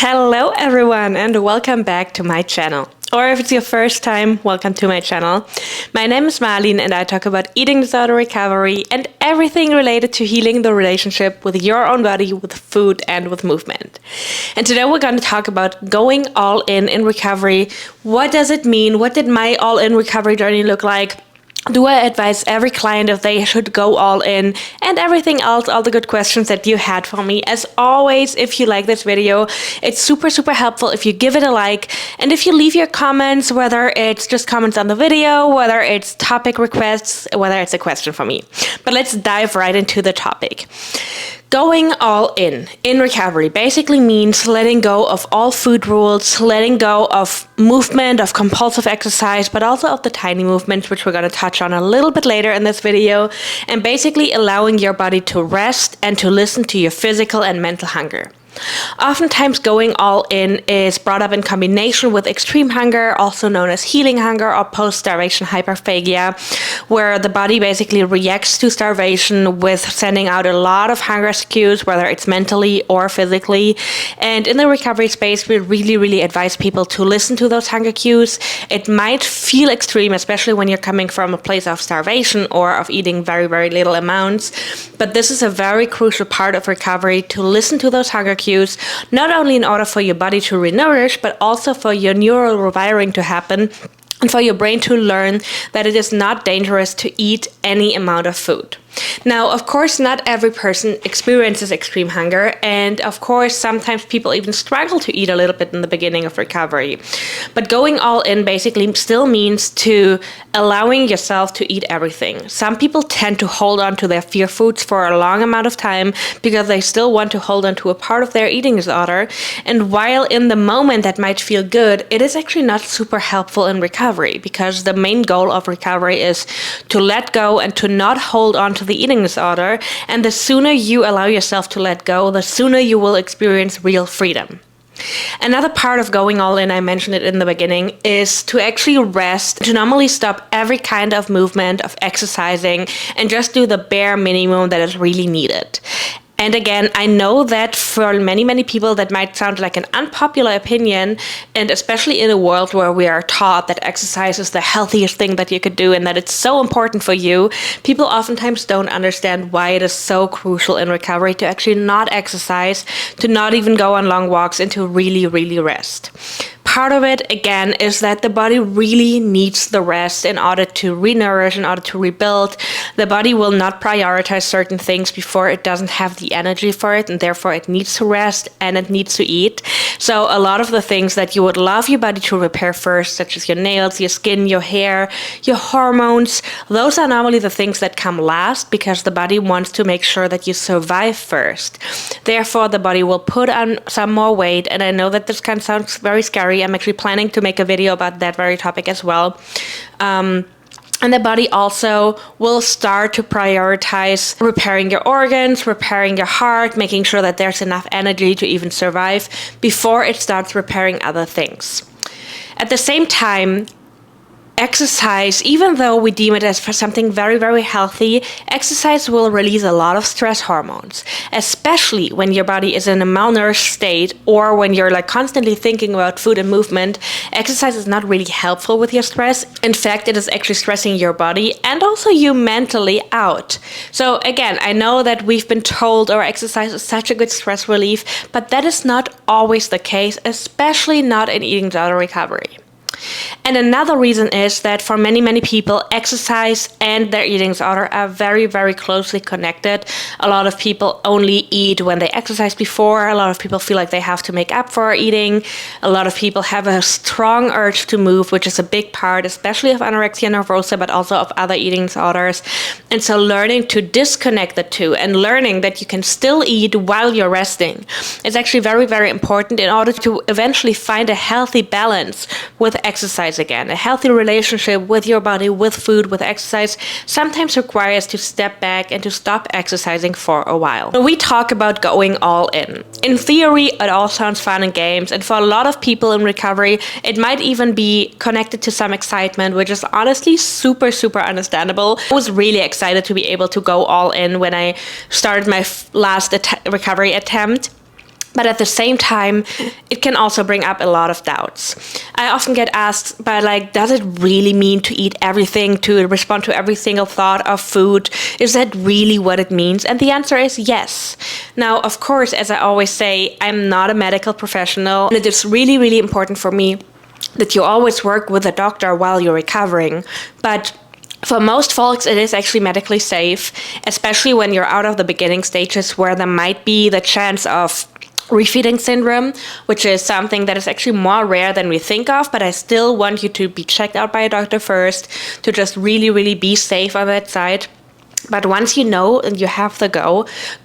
Hello everyone and welcome back to my channel. Or if it's your first time, welcome to my channel. My name is Marlene and I talk about eating disorder recovery and everything related to healing the relationship with your own body, with food and with movement. And today we're going to talk about going all in recovery. What does it mean? What did my all in recovery journey look like? Do I advise every client if they should go all in, and everything else, all the good questions that you had for me. As always, if you like this video, it's super helpful if you give it a like, and if you leave your comments, whether it's just comments on the video, whether it's topic requests, whether it's a question for me. But let's dive right into the topic. Going all in recovery basically means letting go of all food rules, letting go of movement, of compulsive exercise, but also of the tiny movements, which we're going to touch on a little bit later in this video, and basically allowing your body to rest and to listen to your physical and mental hunger. Oftentimes going all in is brought up in combination with extreme hunger, also known as healing hunger or post-starvation hyperphagia, where the body basically reacts to starvation with sending out a lot of hunger cues, whether it's mentally or physically. And in the recovery space, we really advise people to listen to those hunger cues. It might feel extreme, especially when you're coming from a place of starvation or of eating very little amounts. But this is a very crucial part of recovery, to listen to those hunger cues, not only in order for your body to renourish, but also for your neural rewiring to happen and for your brain to learn that it is not dangerous to eat any amount of food. Now, of course, not every person experiences extreme hunger, and of course, sometimes people even struggle to eat a little bit in the beginning of recovery. But going all in basically still means to allowing yourself to eat everything. Some people tend to hold on to their fear foods for a long amount of time because they still want to hold on to a part of their eating disorder. And while in the moment that might feel good, it is actually not super helpful in recovery, because the main goal of recovery is to let go and to not hold on to the eating disorder. And the sooner you allow yourself to let go, the sooner you will experience real freedom. Another part of going all in, I mentioned it in the beginning, is to actually rest, to normally stop every kind of movement, of exercising, and just do the bare minimum that is really needed. And again, I know that for many people that might sound like an unpopular opinion, and especially in a world where we are taught that exercise is the healthiest thing that you could do and that it's so important for you, people oftentimes don't understand why it is so crucial in recovery to actually not exercise, to not even go on long walks, and to really rest. Part of it, again, is that the body really needs the rest in order to renourish, in order to rebuild. The body will not prioritize certain things before it doesn't have the energy for it, and therefore it needs to rest and it needs to eat. So a lot of the things that you would love your body to repair first, such as your nails, your skin, your hair, your hormones, those are normally the things that come last, because the body wants to make sure that you survive first. Therefore, the body will put on some more weight, and I know that this kind of sounds very scary. I'm actually planning to make a video about that very topic as well. And the body also will start to prioritize repairing your organs, repairing your heart, making sure that there's enough energy to even survive before it starts repairing other things. At the same time, exercise, even though we deem it as for something very healthy, exercise will release a lot of stress hormones, especially when your body is in a malnourished state, or when you're like constantly thinking about food and movement. Exercise is not really helpful with your stress. In fact, it is actually stressing your body and also you mentally out. So again, I know that we've been told our exercise is such a good stress relief, but that is not always the case, especially not in eating disorder recovery. And another reason is that for many people, exercise and their eating disorder are very closely connected. A lot of people only eat when they exercise before. A lot of people feel like they have to make up for eating. A lot of people have a strong urge to move, which is a big part, especially of anorexia nervosa, but also of other eating disorders. And so learning to disconnect the two and learning that you can still eat while you're resting is actually very important in order to eventually find a healthy balance with exercise again. A healthy relationship with your body, with food, with exercise sometimes requires to step back and to stop exercising for a while. When we talk about going all in theory, it all sounds fun and games, and for a lot of people in recovery, it might even be connected to some excitement, which is honestly super understandable. I was really excited to be able to go all in when I started my last recovery attempt. But at the same time, it can also bring up a lot of doubts. I often get asked, but like, does it really mean to eat everything, to respond to every single thought of food? Is that really what it means? And the answer is yes. Now, of course, as I always say, I'm not a medical professional, and it is really, really important for me that you always work with a doctor while you're recovering. But for most folks, it is actually medically safe, especially when you're out of the beginning stages where there might be the chance of refeeding syndrome, which is something that is actually more rare than we think of, but I still want you to be checked out by a doctor first to just really, really be safe on that side. But once you know and you have the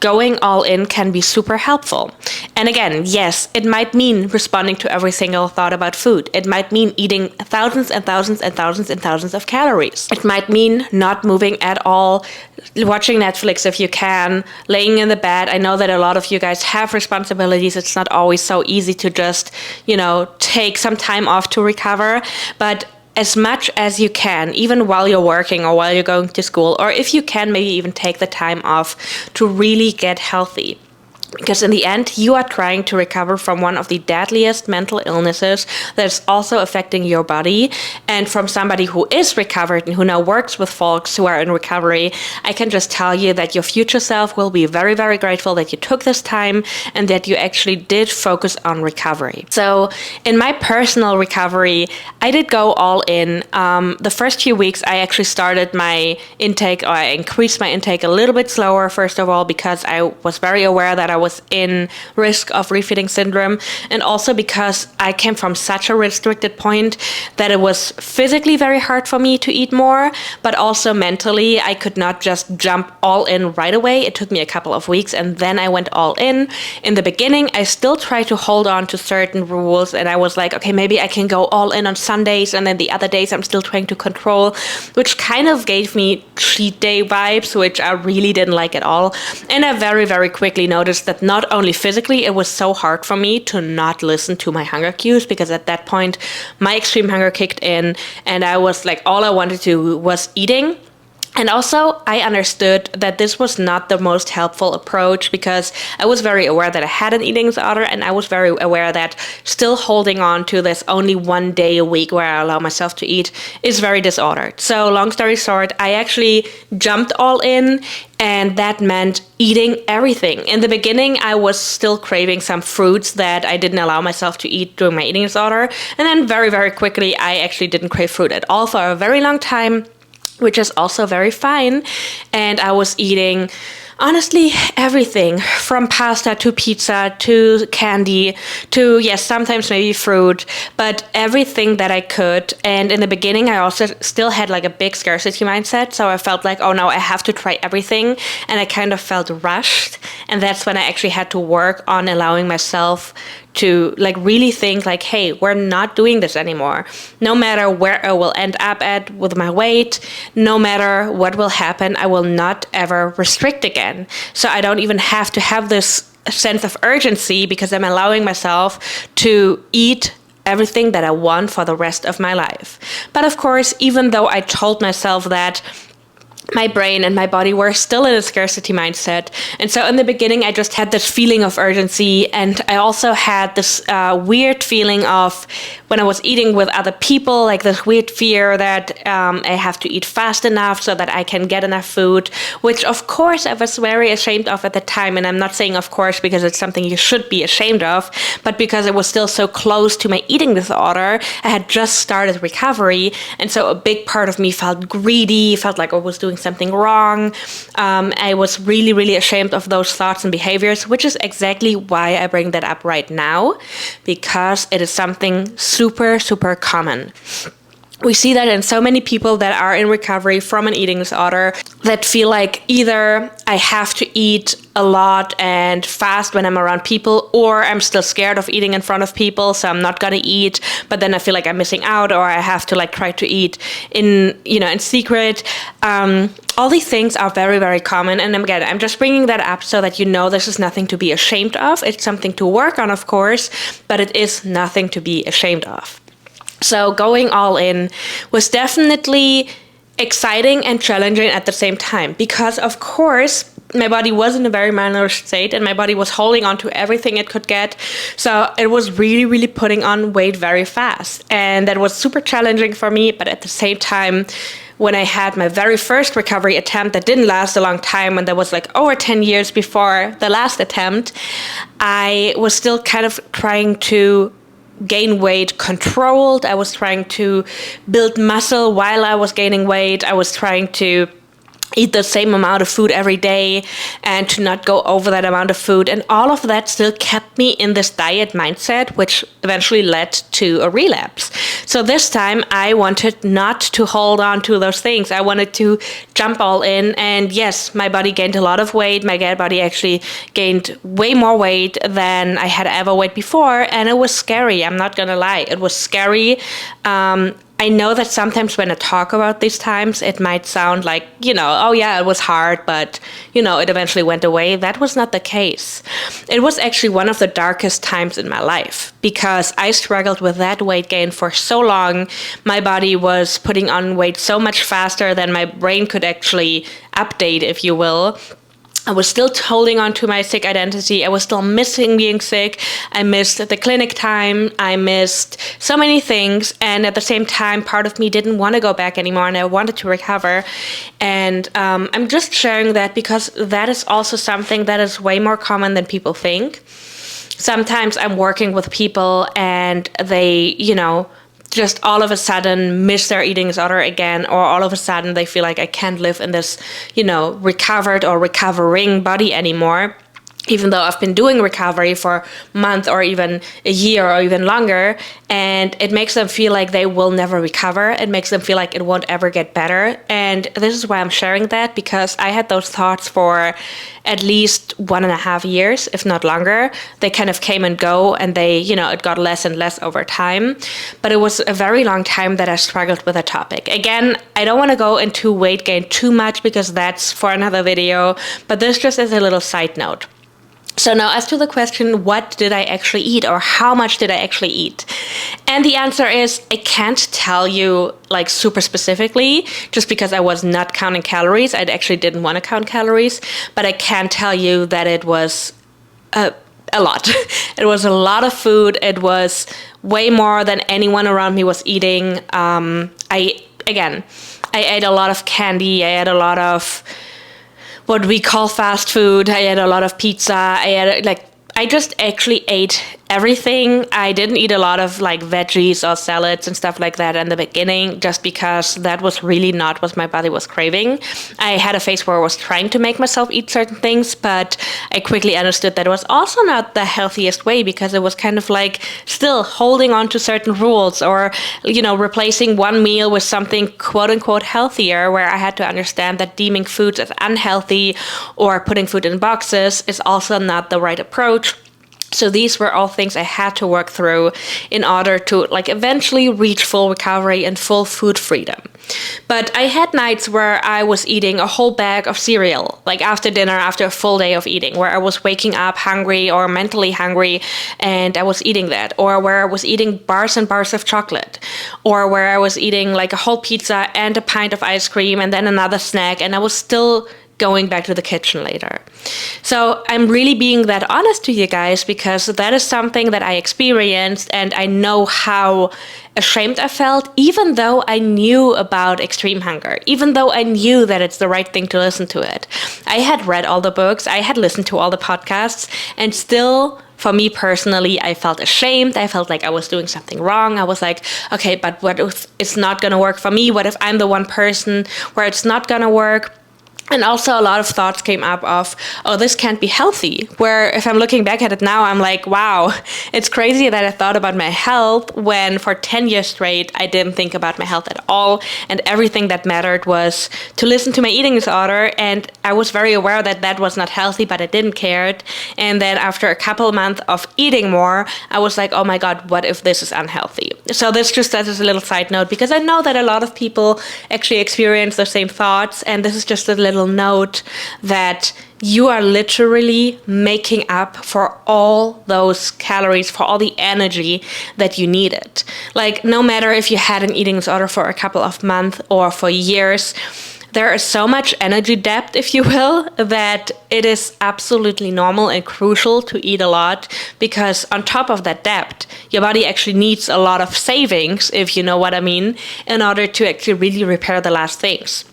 going all in can be super helpful. And again, yes, it might mean responding to every single thought about food. It might mean eating thousands and thousands and thousands and thousands of calories. It might mean not moving at all, watching Netflix if you can, laying in the bed. I know that a lot of you guys have responsibilities. It's not always so easy to just, take some time off to recover. But as much as you can, even while you're working or while you're going to school, or if you can, maybe even take the time off to really get healthy. Because in the end, you are trying to recover from one of the deadliest mental illnesses that's also affecting your body. And from somebody who is recovered and who now works with folks who are in recovery, I can just tell you that your future self will be very, very grateful that you took this time and that you actually did focus on recovery. So in my personal recovery, I did go all in. The first few weeks, I actually started my intake, or I increased my intake a little bit slower, first of all, because I was very aware that I was in risk of refeeding syndrome, and also because I came from such a restricted point that it was physically very hard for me to eat more, but also mentally I could not just jump all in right away. It took me a couple of weeks, and then I went all in. In the beginning, I still tried to hold on to certain rules, and I was like, okay, maybe I can go all in on Sundays, and then the other days I'm still trying to control, which kind of gave me cheat day vibes, which I really didn't like at all. And I very, very quickly noticed that not only physically, it was so hard for me to not listen to my hunger cues, because at that point, my extreme hunger kicked in, and I was like, all I wanted to do was eating. And also, I understood that this was not the most helpful approach, because I was very aware that I had an eating disorder, and I was very aware that still holding on to this only one day a week where I allow myself to eat is very disordered. So long story short, I actually jumped all in, and that meant eating everything. In the beginning, I was still craving some fruits that I didn't allow myself to eat during my eating disorder. And then very, very quickly, I actually didn't crave fruit at all for a very long time, which is also very fine. And I was eating, honestly, everything from pasta to pizza to candy to, yes, sometimes maybe fruit, but everything that I could. And in the beginning, I also still had like a big scarcity mindset. So I felt like, oh no, I have to try everything. And I kind of felt rushed. And that's when I actually had to work on allowing myself to like really think like, hey, we're not doing this anymore. No matter where I will end up at with my weight, no matter what will happen, I will not ever restrict again. So I don't even have to have this sense of urgency, because I'm allowing myself to eat everything that I want for the rest of my life. But of course, even though I told myself that, my brain and my body were still in a scarcity mindset. And so in the beginning, I just had this feeling of urgency. And I also had this weird feeling of, when I was eating with other people, like this weird fear that I have to eat fast enough so that I can get enough food, which of course I was very ashamed of at the time. And I'm not saying of course because it's something you should be ashamed of, but because it was still so close to my eating disorder. I had just started recovery. And so a big part of me felt greedy, felt like I was doing something wrong. I was really, really ashamed of those thoughts and behaviors, which is exactly why I bring that up right now, because it is something super, super common. We see that in so many people that are in recovery from an eating disorder that feel like either I have to eat a lot and fast when I'm around people, or I'm still scared of eating in front of people, so I'm not gonna eat, but then I feel like I'm missing out, or I have to like try to eat in secret. All these things are very, very common. And again, I'm just bringing that up so that you know this is nothing to be ashamed of. It's something to work on, of course, but it is nothing to be ashamed of. So going all in was definitely exciting and challenging at the same time, because of course my body was in a very malnourished state, and my body was holding on to everything it could get. So it was really, really putting on weight very fast. And that was super challenging for me. But at the same time, when I had my very first recovery attempt that didn't last a long time, and that was like over 10 years before the last attempt, I was still kind of trying to gain weight controlled. I was trying to build muscle while I was gaining weight. I was trying to eat the same amount of food every day and to not go over that amount of food. And all of that still kept me in this diet mindset, which eventually led to a relapse. So this time I wanted not to hold on to those things. I wanted to jump all in. And yes, my body gained a lot of weight. My body actually gained way more weight than I had ever weighed before. And it was scary. I'm not going to lie. It was scary. I know that sometimes when I talk about these times, it might sound like, oh yeah, it was hard, but, it eventually went away. That was not the case. It was actually one of the darkest times in my life because I struggled with that weight gain for so long. My body was putting on weight so much faster than my brain could actually update, if you will. I was still holding on to my sick identity. I was still missing being sick. I missed the clinic time. I missed so many things. And at the same time, part of me didn't want to go back anymore and I wanted to recover. And I'm just sharing that because that is also something that is way more common than people think. Sometimes I'm working with people and they, just all of a sudden miss their eating disorder again, or all of a sudden they feel like I can't live in this, recovered or recovering body anymore. Even though I've been doing recovery for a month or even a year or even longer, and it makes them feel like they will never recover. It makes them feel like it won't ever get better. And this is why I'm sharing that, because I had those thoughts for at least 1.5 years, if not longer. They kind of came and go, and they, it got less and less over time. But it was a very long time that I struggled with a topic. Again, I don't want to go into weight gain too much because that's for another video, but this just is a little side note. So now as to the question, what did I actually eat or how much did I actually eat? And the answer is I can't tell you like super specifically just because I was not counting calories. I actually didn't want to count calories, but I can tell you that it was a lot. It was a lot of food. It was way more than anyone around me was eating. I ate a lot of candy. I ate a lot of what we call fast food. I ate a lot of pizza. I just actually ate everything. I didn't eat a lot of like veggies or salads and stuff like that in the beginning, just because that was really not what my body was craving. I had a phase where I was trying to make myself eat certain things, but I quickly understood that it was also not the healthiest way, because it was kind of like still holding on to certain rules, or, replacing one meal with something quote unquote healthier, where I had to understand that deeming foods as unhealthy or putting food in boxes is also not the right approach. So these were all things I had to work through in order to eventually reach full recovery and full food freedom. But I had nights where I was eating a whole bag of cereal, like after dinner, after a full day of eating, where I was waking up hungry or mentally hungry and I was eating that, or where I was eating bars and bars of chocolate, or where I was eating like a whole pizza and a pint of ice cream and then another snack, and I was still going back to the kitchen later. So I'm really being that honest to you guys, because that is something that I experienced, and I know how ashamed I felt, even though I knew about extreme hunger, even though I knew that it's the right thing to listen to it. I had read all the books, I had listened to all the podcasts, and still, for me personally, I felt ashamed. I felt like I was doing something wrong. I was like, okay, but what if it's not gonna work for me? What if I'm the one person where it's not gonna work? And also a lot of thoughts came up of, oh, this can't be healthy. Where if I'm looking back at it now, I'm like, wow, it's crazy that I thought about my health when for 10 years straight, I didn't think about my health at all. And everything that mattered was to listen to my eating disorder. And I was very aware that that was not healthy, but I didn't care. And then after a couple of months of eating more, I was like, oh my God, what if this is unhealthy? So this just as a little side note, because I know that a lot of people actually experience the same thoughts. And this is just a little note that you are literally making up for all those calories, for all the energy that you needed. Like, no matter if you had an eating disorder for a couple of months or for years, there is so much energy debt, if you will, that it is absolutely normal and crucial to eat a lot, because on top of that debt, your body actually needs a lot of savings, if you know what I mean, in order to actually really repair the last things.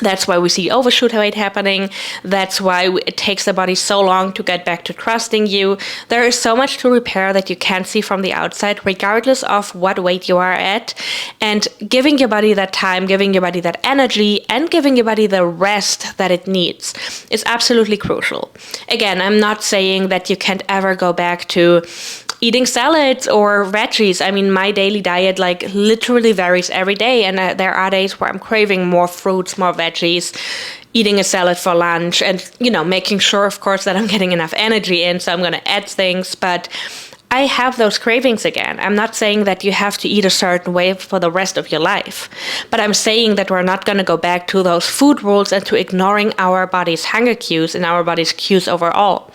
That's why we see overshoot weight happening. That's why it takes the body so long to get back to trusting you. There is so much to repair that you can't see from the outside, regardless of what weight you are at. And giving your body that time, giving your body that energy, and giving your body the rest that it needs is absolutely crucial. Again, I'm not saying that you can't ever go back to eating salads or veggies. I mean, my daily diet like literally varies every day, and there are days where I'm craving more fruits, more veggies, eating a salad for lunch, and making sure, of course, that I'm getting enough energy in, so I'm going to add things. But I have those cravings again. I'm not saying that you have to eat a certain way for the rest of your life, but I'm saying that we're not going to go back to those food rules and to ignoring our body's hunger cues and our body's cues overall.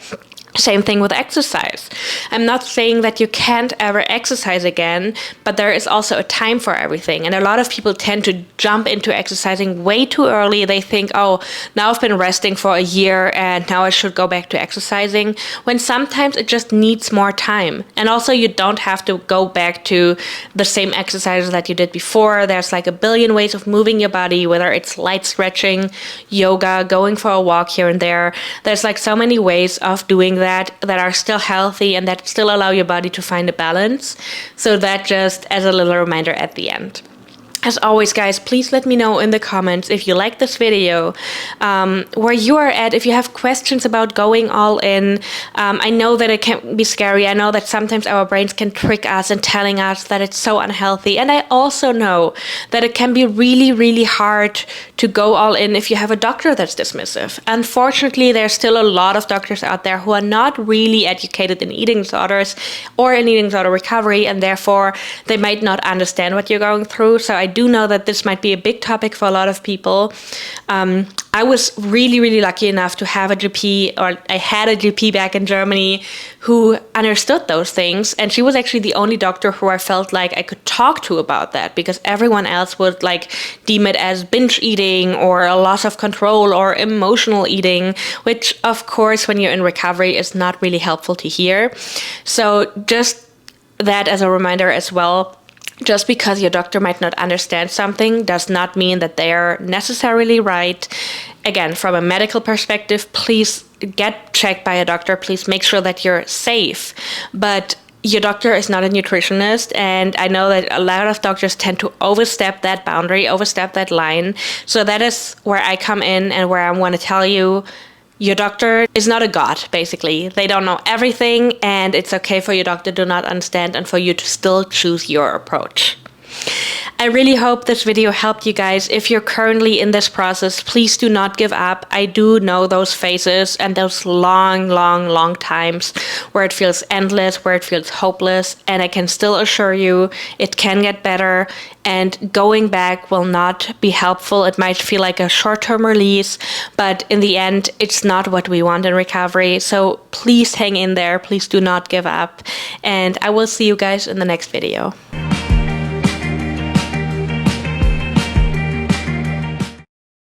Same thing with exercise. I'm not saying that you can't ever exercise again, but there is also a time for everything. And a lot of people tend to jump into exercising way too early. They think, oh, now I've been resting for a year and now I should go back to exercising, when sometimes it just needs more time. And also you don't have to go back to the same exercises that you did before. There's like a billion ways of moving your body, whether it's light stretching, yoga, going for a walk here and there. There's like so many ways of doing that are still healthy and that still allow your body to find a balance. So that just as a little reminder at the end. As always, guys, please let me know in the comments if you like this video, where you are at, if you have questions about going all in. I know that it can be scary. I know that sometimes our brains can trick us and telling us that it's so unhealthy. And I also know that it can be really, really hard to go all in if you have a doctor that's dismissive. Unfortunately, there's still a lot of doctors out there who are not really educated in eating disorders or in eating disorder recovery, and therefore they might not understand what you're going through. So I do know that this might be a big topic for a lot of people. I was really, really lucky enough to have a GP, or I had a GP back in Germany who understood those things. And she was actually the only doctor who I felt like I could talk to about that, because everyone else would like deem it as binge eating or a loss of control or emotional eating, which of course, when you're in recovery, is not really helpful to hear. So just that as a reminder as well. Just because your doctor might not understand something does not mean that they're necessarily right. Again, from a medical perspective, please get checked by a doctor. Please make sure that you're safe. But your doctor is not a nutritionist, and I know that a lot of doctors tend to overstep that boundary, overstep that line. So that is where I come in and where I want to tell you, your doctor is not a god, basically. They don't know everything, and it's okay for your doctor to not understand and for you to still choose your approach. I really hope this video helped you guys. If you're currently in this process, please do not give up. I do know those phases and those long, long, long times where it feels endless, where it feels hopeless, and I can still assure you it can get better, and going back will not be helpful. It might feel like a short-term release, but in the end, it's not what we want in recovery. So please hang in there. Please do not give up, and I will see you guys in the next video.